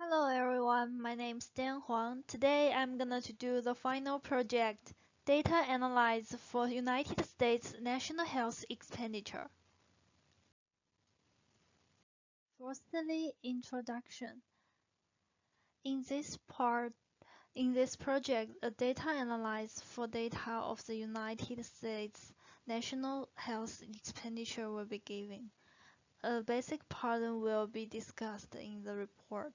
Hello everyone, my name is Huang. Today I'm gonna to do the final project, data analyze for United States national health expenditure. Firstly, introduction. In this part, in this project, a data analyze for data of the United States national health expenditure will be given. A basic pattern will be discussed in the report.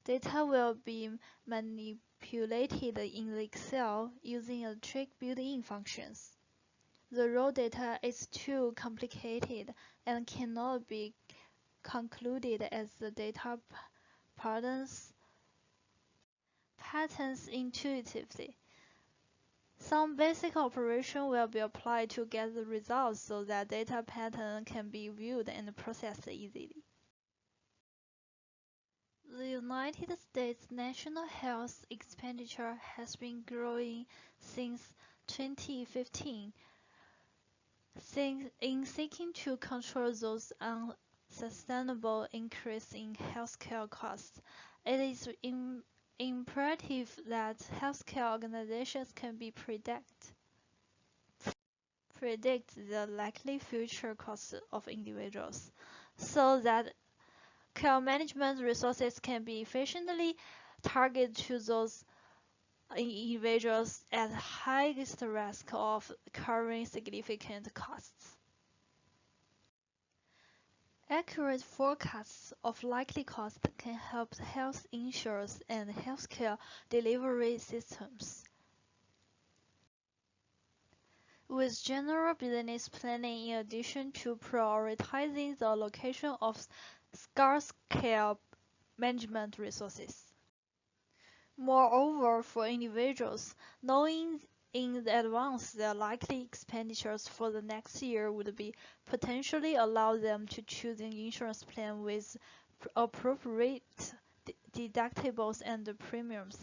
Data will be manipulated in the Excel using a trick built-in functions. The raw data is too complicated and cannot be concluded as the data patterns intuitively. Some basic operation will be applied to get the results so that data pattern can be viewed and processed easily. The United States national health expenditure has been growing since 2015. In seeking to control those unsustainable increase in healthcare costs, it is imperative that healthcare organizations can predict the likely future costs of individuals, so that care management resources can be efficiently targeted to those individuals at highest risk of incurring significant costs. Accurate forecasts of likely costs can help health insurers and healthcare delivery systems. With general business planning in addition to prioritizing the allocation of scarce care management resources. Moreover, for individuals, knowing in advance their likely expenditures for the next year would be potentially allow them to choose an insurance plan with appropriate deductibles and premiums.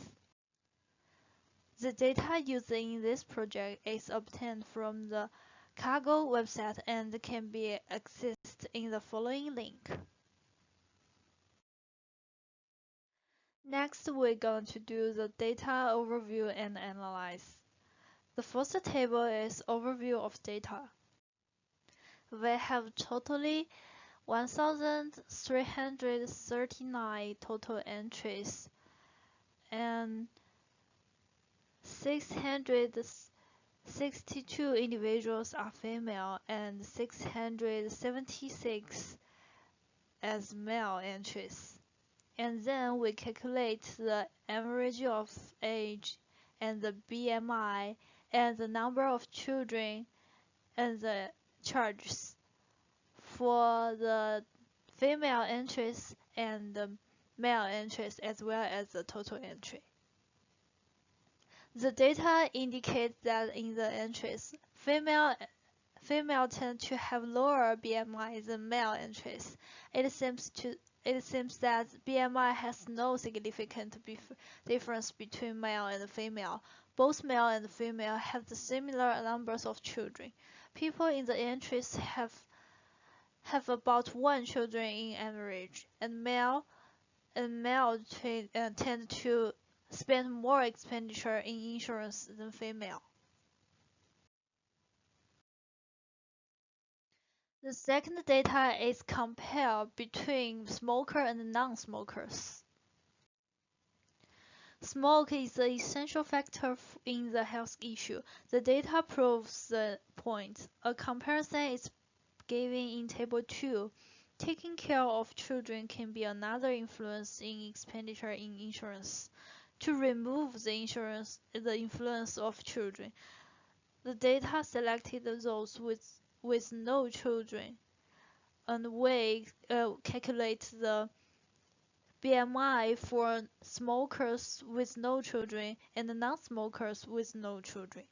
The data used in this project is obtained from the Cargo website and can be accessed in the following link. Next, we're going to do the data overview and analyze. The first table is overview of data. We have totally 1,339 total entries and 662 individuals are female and 676 as male entries. And then we calculate the average of age and the BMI and the number of children and the charges for the female entries and the male entries as well as the total entry. The data indicates that in the entries, female tend to have lower BMI than male entries. It seems that BMI has no significant difference between male and female. Both male and female have the similar numbers of children. People in the entries have about one children in average, and male tend to spend more expenditure in insurance than female. The second data is compare between smoker and non-smokers. Smoke is an essential factor in the health issue. The data proves the point. A comparison is given in Table 2. Taking care of children can be another influence in expenditure in insurance. To remove the influence of children, the data selected those with no children, and we calculate the BMI for smokers with no children and non-smokers with no children.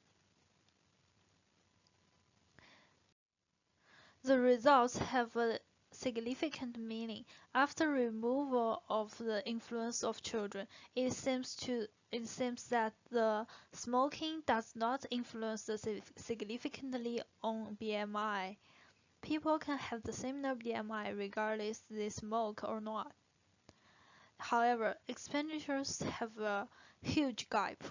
The results have a significant meaning. After removal of the influence of children, it seems that the smoking does not influence significantly on BMI. People can have the similar BMI regardless they smoke or not. However, expenditures have a huge gap.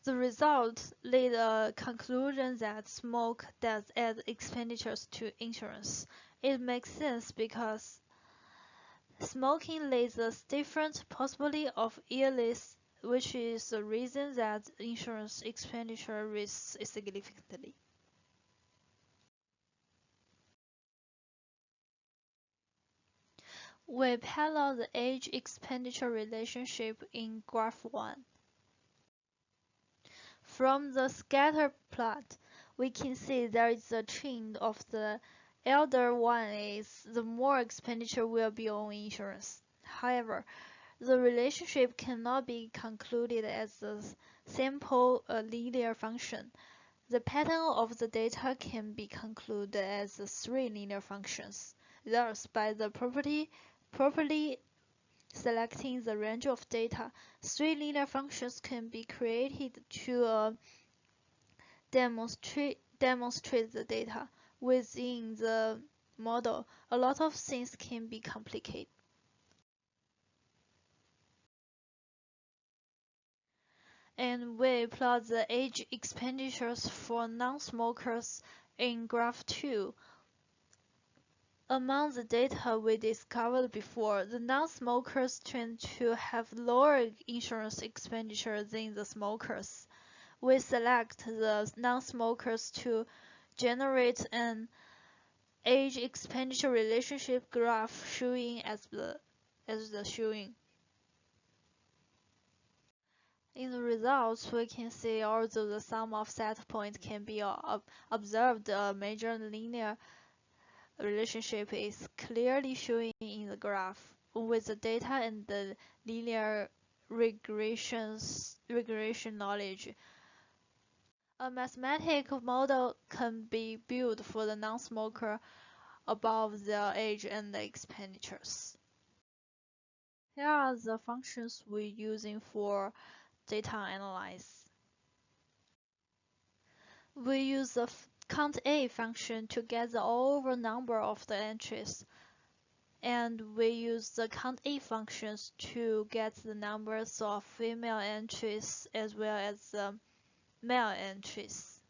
The result led a conclusion that smoke does add expenditures to insurance. It makes sense because smoking leads a different possibility of illness, which is the reason that insurance expenditure risks significantly. We parallel the age expenditure relationship in graph 1. From the scatter plot, we can see there is a trend of the elder one is, the more expenditure will be on insurance. However, the relationship cannot be concluded as a simple linear function. The pattern of the data can be concluded as three linear functions. Thus, by the properly selecting the range of data, three linear functions can be created to demonstrate the data. Within the model, a lot of things can be complicated. And we plot the age expenditures for non-smokers in graph 2. Among the data we discovered before, the non-smokers tend to have lower insurance expenditure than the smokers. We select the non-smokers to generate an age expenditure relationship graph showing as the showing. In the results, we can see although the sum of set points can be observed, a major linear relationship is clearly showing in the graph, with the data and the linear regression knowledge. A mathematical model can be built for the non-smoker above their age and the expenditures. Here are the functions we're using for data analysis. We use the count A function to get the overall number of the entries, and we use the count A functions to get the numbers of female entries as well as the male entries.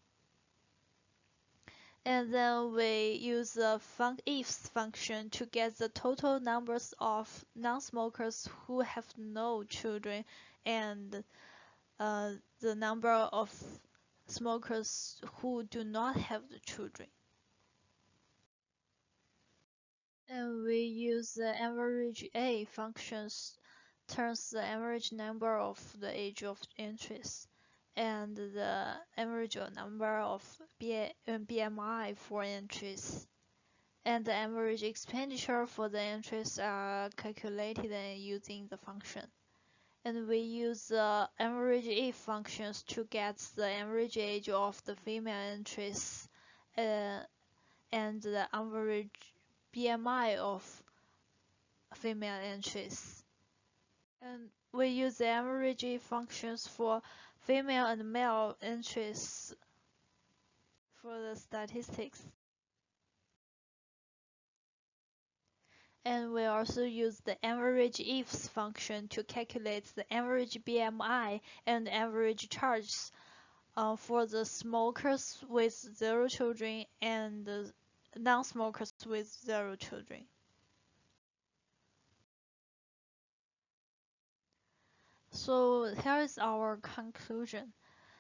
And then we use the funcIfs function to get the total numbers of non-smokers who have no children and the number of smokers who do not have the children. And we use the average A functions turns the average number of the age of entries and the average number of BMI for entries. And the average expenditure for the entries are calculated using the function. And we use the average if functions to get the average age of the female entries and the average BMI of female entries. And we use the average if functions for female and male entries for the statistics. And we also use the average ifs function to calculate the average BMI and average charges for the smokers with 0 children and the non-smokers with 0 children. So here is our conclusion.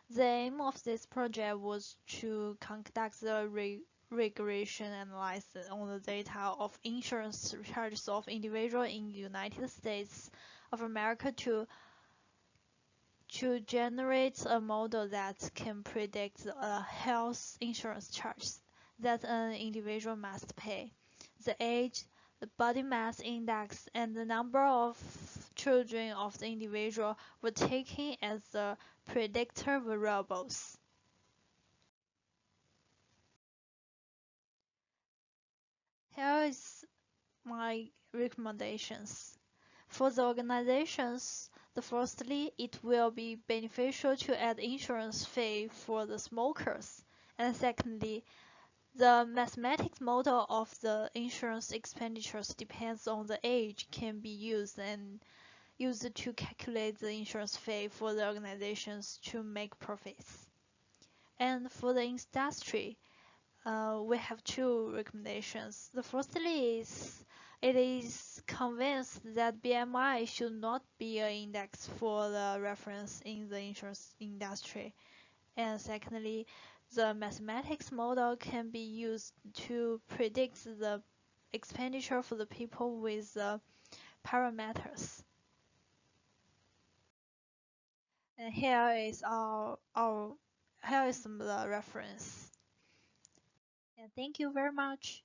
The aim of this project was to conduct the regression analysis on the data of insurance charges of individuals in the United States of America to generate a model that can predict a health insurance charge that an individual must pay. The age, the body mass index, and the number of children of the individual were taken as the predictor variables. Here is my recommendations. For the organizations, firstly, it will be beneficial to add insurance fee for the smokers. And secondly, The mathematics model of the insurance expenditures depends on the age can be used to calculate the insurance fee for the organizations to make profits. And for the industry, we have two recommendations. The firstly is it is convinced that BMI should not be an index for the reference in the insurance industry. And secondly, the mathematics model can be used to predict the expenditure for the people with the parameters. And here is our here is the reference. And thank you very much.